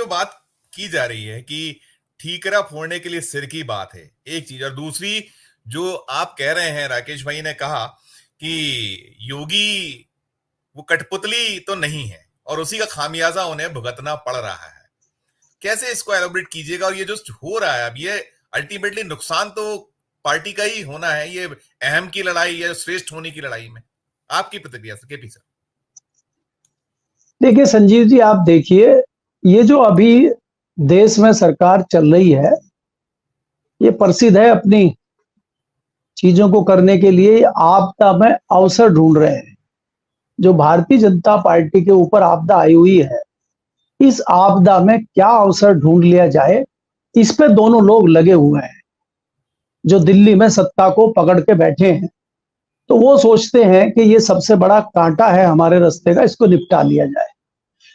जो बात की जा रही है कि ठीकरा फोड़ने के लिए सिर की बात है एक चीज, और दूसरी जो आप कह रहे हैं, राकेश भाई ने कहा कि योगी वो कठपुतली तो नहीं है और उसी का खामियाजा उन्हें भुगतना पड़ रहा है। कैसे इसको एलोबरेट कीजिएगा? और ये जो हो रहा है अब, ये अल्टीमेटली नुकसान तो पार्टी का ही होना है, ये अहम की लड़ाई या श्रेष्ठ होने की लड़ाई में। आपकी प्रतिक्रिया सर, केपी सर। देखिए संजीव जी, आप देखिए, ये जो अभी देश में सरकार चल रही है, ये प्रसिद्ध है अपनी चीजों को करने के लिए आपदा में अवसर ढूंढ रहे हैं। जो भारतीय जनता पार्टी के ऊपर आपदा आई हुई है, इस आपदा में क्या अवसर ढूंढ लिया जाए, इस पे दोनों लोग लगे हुए हैं। जो दिल्ली में सत्ता को पकड़ के बैठे हैं, तो वो सोचते हैं कि ये सबसे बड़ा कांटा है हमारे रास्ते का, इसको निपटा लिया जाए।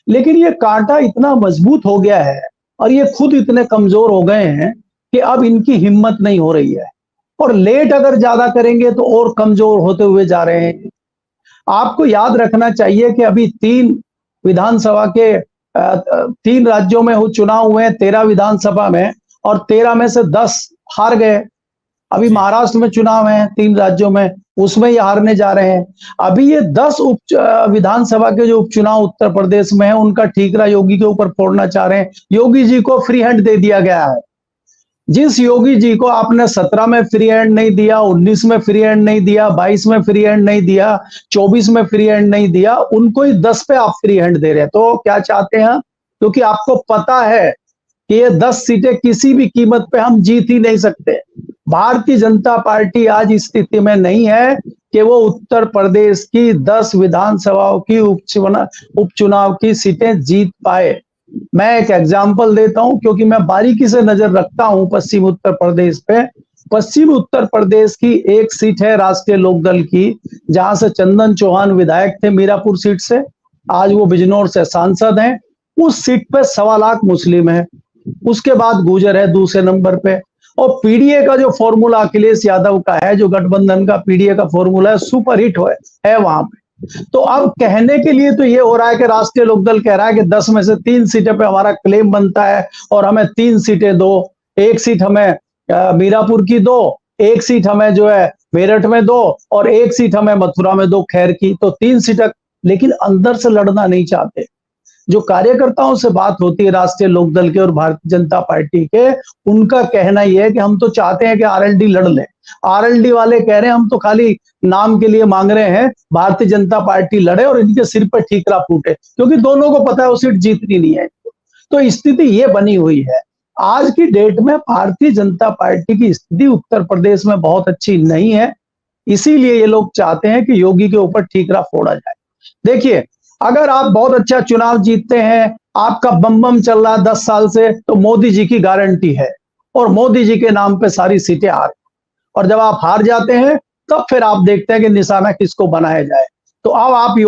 लेकिन ये कांटा इतना मजबूत हो गया है और ये खुद इतने कमजोर हो गए हैं कि अब इनकी हिम्मत नहीं हो रही है, और लेट अगर ज्यादा करेंगे तो और कमजोर होते हुए जा रहे हैं। आपको याद रखना चाहिए कि अभी 3 विधानसभा के 3 राज्यों में चुनाव हुए हैं, 13 विधानसभा में, और 13 में से 10 हार गए। अभी महाराष्ट्र में चुनाव है 3 राज्यों में, उसमें ये हारने जा रहे हैं। अभी ये 10 विधानसभा के जो उपचुनाव उत्तर प्रदेश में है, उनका ठीकरा योगी के ऊपर फोड़ना चाह रहे हैं। योगी जी को फ्री हैंड दे दिया गया है। जिस योगी जी को आपने 17 में फ्री हैंड नहीं दिया, 19 में फ्री हैंड नहीं दिया, 22 में फ्री हैंड नहीं दिया, 24 में फ्री हैंड नहीं दिया, उनको ही 10 पे आप फ्री हैंड दे रहे हैं। तो क्या चाहते हैं? क्योंकि आपको पता है कि ये 10 सीटें किसी भी कीमत पे हम जीत ही नहीं सकते। भारतीय जनता पार्टी आज इस स्थिति में नहीं है कि वो उत्तर प्रदेश की 10 विधानसभाओं की उपचुनाव की सीटें जीत पाए। मैं एक एग्जाम्पल देता हूं, क्योंकि मैं बारीकी से नजर रखता हूं पश्चिम उत्तर प्रदेश पे। पश्चिम उत्तर प्रदेश की एक सीट है राष्ट्रीय लोकदल की, जहां से चंदन चौहान विधायक थे मीरापुर सीट से, आज वो बिजनौर से सांसद हैं। उस सीट पे 1.25 लाख मुस्लिम है। उसके बाद गुर्जर है दूसरे नंबर पे, और पीडीए का जो फॉर्मूला अखिलेश यादव का है, जो गठबंधन का पीडीए का फॉर्मूला है, सुपर हिट है वहां पे। तो अब कहने के लिए तो ये हो रहा है कि राष्ट्रीय लोकदल कह रहा है कि 10 में से 3 सीटें पे हमारा क्लेम बनता है और हमें 3 सीटें दो, 1 सीट हमें मीरापुर की दो, 1 सीट हमें जो है मेरठ में दो, और 1 सीट हमें मथुरा में दो, खैर की। तो 3 सीटें, लेकिन अंदर से लड़ना नहीं चाहते। जो कार्यकर्ताओं से बात होती है राष्ट्रीय लोकदल के और भारतीय जनता पार्टी के, उनका कहना यह है कि हम तो चाहते हैं कि आरएलडी लड़ लें। आरएलडी वाले कह रहे हैं हम तो खाली नाम के लिए मांग रहे हैं, भारतीय जनता पार्टी लड़े और इनके सिर पर ठीकरा फूटे, क्योंकि दोनों को पता है वो सीट जीतनी नहीं है। तो स्थिति ये बनी हुई है आज की डेट में। भारतीय जनता पार्टी की स्थिति उत्तर प्रदेश में बहुत अच्छी नहीं है, इसीलिए ये लोग चाहते हैं कि योगी के ऊपर ठीकरा फोड़ा जाए। देखिए, अगर आप बहुत अच्छा चुनाव जीतते हैं, आपका बम बम चल रहा है 10 साल से, तो मोदी जी की गारंटी है और मोदी जी के नाम पे सारी सीटें आ रही। और जब आप हार जाते हैं, तब फिर आप देखते हैं कि निशाना किसको बनाया जाए। तो अब आप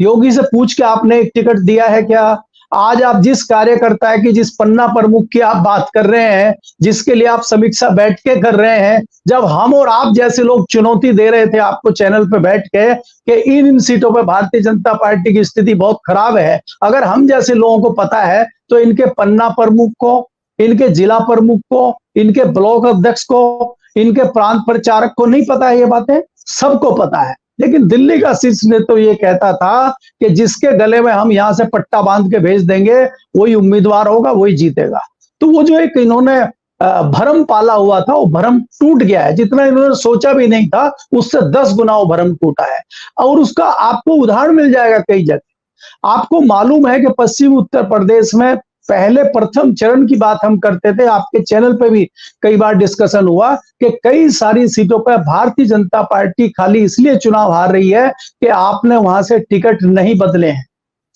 योगी से पूछ के आपने एक टिकट दिया है क्या? आज आप जिस कार्यकर्ता है कि जिस पन्ना प्रमुख की आप बात कर रहे हैं, जिसके लिए आप समीक्षा बैठ के कर रहे हैं, जब हम और आप जैसे लोग चुनौती दे रहे थे आपको चैनल पे बैठ के कि इन सीटों पे भारतीय जनता पार्टी की स्थिति बहुत खराब है, अगर हम जैसे लोगों को पता है, तो इनके पन्ना प्रमुख को, इनके जिला प्रमुख को, इनके ब्लॉक अध्यक्ष को, इनके प्रांत प्रचारक को नहीं पता है? ये बातें सबको पता है। लेकिन दिल्ली का शीर्ष ने तो ये कहता था कि जिसके गले में हम यहां से पट्टा बांध के भेज देंगे, वही उम्मीदवार होगा, वही जीतेगा। तो वो जो एक इन्होंने भरम पाला हुआ था, वो भरम टूट गया है। जितना इन्होंने सोचा भी नहीं था, उससे 10 गुना वो भरम टूटा है। और उसका आपको उदाहरण मिल जाएगा कई जगह। आपको मालूम है कि पश्चिम उत्तर प्रदेश में पहले प्रथम चरण की बात हम करते थे, आपके चैनल पे भी कई बार डिस्कशन हुआ कि कई सारी सीटों पर भारतीय जनता पार्टी खाली इसलिए चुनाव हार रही है कि आपने वहां से टिकट नहीं बदले हैं।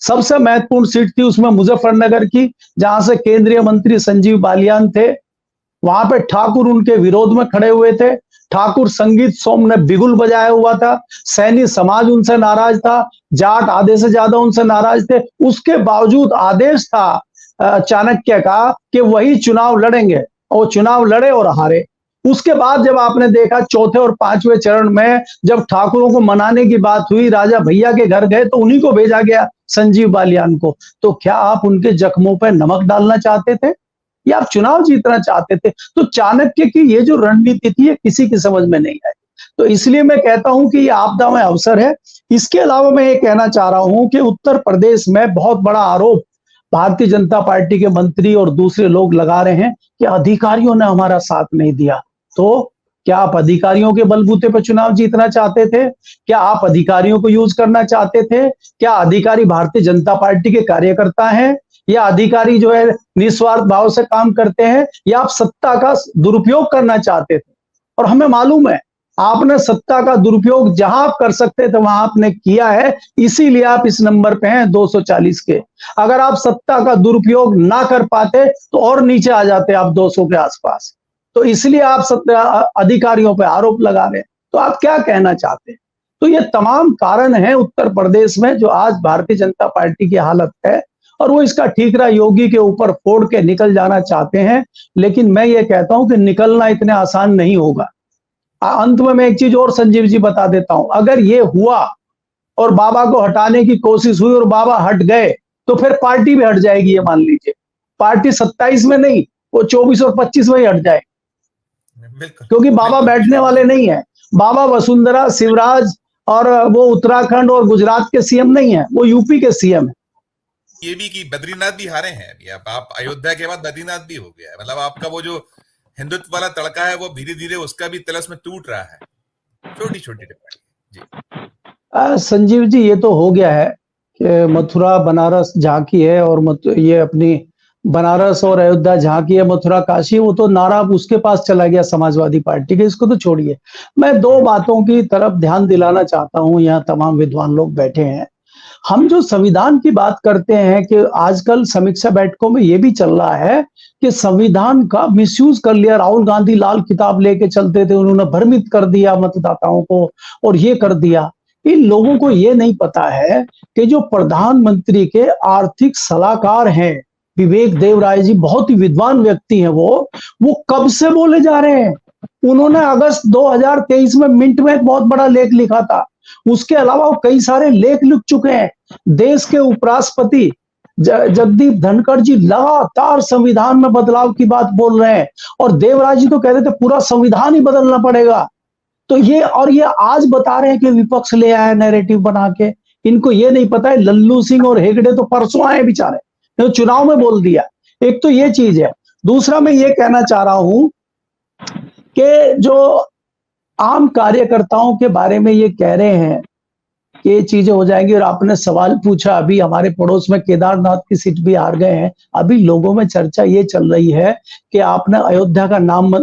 सबसे महत्वपूर्ण सीट थी उसमें मुजफ्फरनगर की, जहां से केंद्रीय मंत्री संजीव बालियान थे। वहां पे ठाकुर उनके विरोध में खड़े हुए थे। ठाकुर संगीत सोम ने बिगुल बजाया हुआ था, सैनी समाज उनसे नाराज था, जाट आधे से ज्यादा उनसे नाराज थे। उसके बावजूद आदेश था चाणक्य का कि वही चुनाव लड़ेंगे, और चुनाव लड़े और हारे। उसके बाद जब आपने देखा चौथे और पांचवें चरण में जब ठाकुरों को मनाने की बात हुई, राजा भैया के घर गए तो उन्हीं को भेजा गया, संजीव बालियान को। तो क्या आप उनके जख्मों पर नमक डालना चाहते थे या आप चुनाव जीतना चाहते थे? तो चाणक्य की ये जो रणनीति थी, ये किसी की समझ में नहीं आई। तो इसलिए मैं कहता हूं कि ये आपदा में अवसर है। इसके अलावा मैं ये कहना चाह रहा हूं कि उत्तर प्रदेश में बहुत बड़ा आरोप भारतीय जनता पार्टी के मंत्री और दूसरे लोग लगा रहे हैं कि अधिकारियों ने हमारा साथ नहीं दिया। तो क्या आप अधिकारियों के बलबूते पर चुनाव जीतना चाहते थे? क्या आप अधिकारियों को यूज करना चाहते थे? क्या अधिकारी भारतीय जनता पार्टी के कार्यकर्ता हैं, या अधिकारी जो है निस्वार्थ भाव से काम करते हैं, या आप सत्ता का दुरुपयोग करना चाहते थे? और हमें मालूम है आपने सत्ता का दुरुपयोग जहां आप कर सकते थे वहां आपने किया है, इसीलिए आप इस नंबर पे हैं 240 के। अगर आप सत्ता का दुरुपयोग ना कर पाते तो और नीचे आ जाते आप 200 के आसपास। तो इसलिए आप सत्ता अधिकारियों पे आरोप लगा रहे हैं। तो आप क्या कहना चाहते हैं? तो ये तमाम कारण हैं उत्तर प्रदेश में जो आज भारतीय जनता पार्टी की हालत है, और वो इसका ठीकरा योगी के ऊपर फोड़ के निकल जाना चाहते हैं। लेकिन मैं ये कहता हूं कि निकलना इतने आसान नहीं होगा। अंत में मैं एक चीज और संजीव जी बता देता हूं, अगर ये हुआ और बाबा को हटाने की कोशिश हुई और बाबा हट गए तो फिर पार्टी भी हट जाएगी। ये मान लीजिए पार्टी 27 में नहीं, वो 24 और 25 में ही हट जाए, क्योंकि बाबा बैठने वाले नहीं है। बाबा वसुंधरा, शिवराज और वो उत्तराखंड और गुजरात के सीएम नहीं है, वो यूपी के सीएम है। ये भी कि बद्रीनाथ भी हारे हैं अभी। आप अयोध्या के बाद बद्रीनाथ भी हो गया है। मतलब आपका वो जो हिंदुत्व वाला तड़का है वो धीरे धीरे उसका भी तलस में टूट रहा है। छोटी छोटी टिप्पणी जी। संजीव जी, ये तो हो गया है कि मथुरा बनारस झांकी है, और ये अपनी बनारस और अयोध्या झांकी है, मथुरा काशी, वो तो नारा उसके पास चला गया समाजवादी पार्टी के। इसको तो छोड़िए, मैं दो बातों की तरफ ध्यान दिलाना चाहता हूं। यहाँ तमाम विद्वान लोग बैठे हैं। हम जो संविधान की बात करते हैं कि आजकल समीक्षा बैठकों में ये भी चल रहा है कि संविधान का मिसयूज कर लिया। राहुल गांधी लाल किताब लेके चलते थे, उन्होंने भ्रमित कर दिया मतदाताओं को और ये कर दिया। इन लोगों को ये नहीं पता है कि जो प्रधानमंत्री के आर्थिक सलाहकार हैं विवेक देव राय जी, बहुत ही विद्वान व्यक्ति हैं, वो कब से बोले जा रहे हैं। उन्होंने अगस्त 2023 में मिंट में एक बहुत बड़ा लेख लिखा था। उसके अलावा वो कई सारे लेख लिख चुके हैं। देश के उपराष्ट्रपति जगदीप धनखड़ जी लगातार संविधान में बदलाव की बात बोल रहे हैं, और देवराज जी तो कह रहे थे पूरा संविधान ही बदलना पड़ेगा। तो ये आज बता रहे हैं कि विपक्ष ले आया नैरेटिव बना के। इनको ये नहीं पता है लल्लू सिंह और हेगड़े तो परसों आए बेचारे, तो चुनाव में बोल दिया। एक तो ये चीज है। दूसरा मैं ये कहना चाह रहा हूं कि जो आम कार्यकर्ताओं के बारे में ये कह रहे हैं कि ये चीजें हो जाएंगी, और आपने सवाल पूछा, अभी हमारे पड़ोस में केदारनाथ की सीट भी हार गए हैं। अभी लोगों में चर्चा ये चल रही है कि आपने अयोध्या का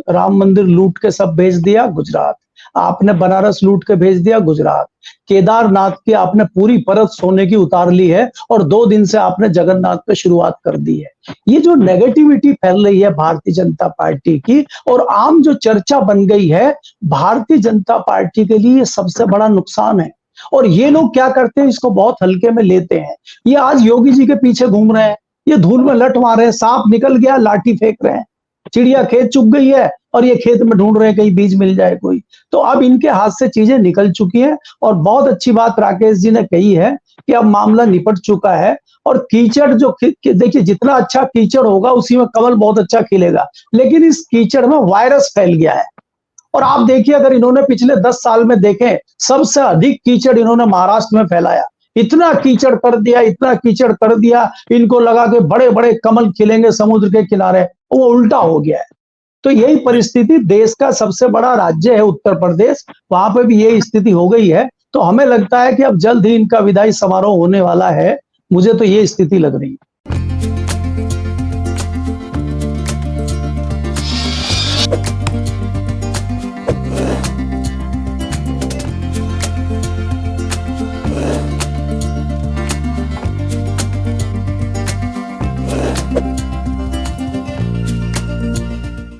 राम मंदिर लूट के सब भेज दिया गुजरात, आपने बनारस लूट के भेज दिया गुजरात, केदारनाथ की आपने पूरी परत सोने की उतार ली है, और 2 दिन से आपने जगन्नाथ पे शुरुआत कर दी है। ये जो नेगेटिविटी फैल रही है भारतीय जनता पार्टी की, और आम जो चर्चा बन गई है, भारतीय जनता पार्टी के लिए सबसे बड़ा नुकसान है। और ये लोग क्या करते हैं, इसको बहुत हल्के में लेते हैं। ये आज योगी जी के पीछे घूम रहे हैं, ये धूल में लट मार रहे हैं, सांप निकल गया लाठी फेंक रहे हैं, चिड़िया खेत चुग गई है और ये खेत में ढूंढ रहे हैं कहीं बीज मिल जाए कोई। तो अब इनके हाथ से चीजें निकल चुकी हैं। और बहुत अच्छी बात राकेश जी ने कही है कि अब मामला निपट चुका है, और कीचड़ जो देखिए जितना अच्छा कीचड़ होगा उसी में कमल बहुत अच्छा खिलेगा, लेकिन इस कीचड़ में वायरस फैल गया है। और आप देखिए, अगर इन्होंने पिछले 10 साल में देखें, सबसे अधिक कीचड़ इन्होंने महाराष्ट्र में फैलाया। इतना कीचड़ कर दिया, इतना कीचड़ कर दिया, इनको लगा के बड़े बड़े कमल खिलेंगे समुद्र के किनारे, वो उल्टा हो गया है। तो यही परिस्थिति, देश का सबसे बड़ा राज्य है उत्तर प्रदेश, वहां पे भी यही स्थिति हो गई है। तो हमें लगता है कि अब जल्द ही इनका विदाई समारोह होने वाला है, मुझे तो ये स्थिति लग रही है।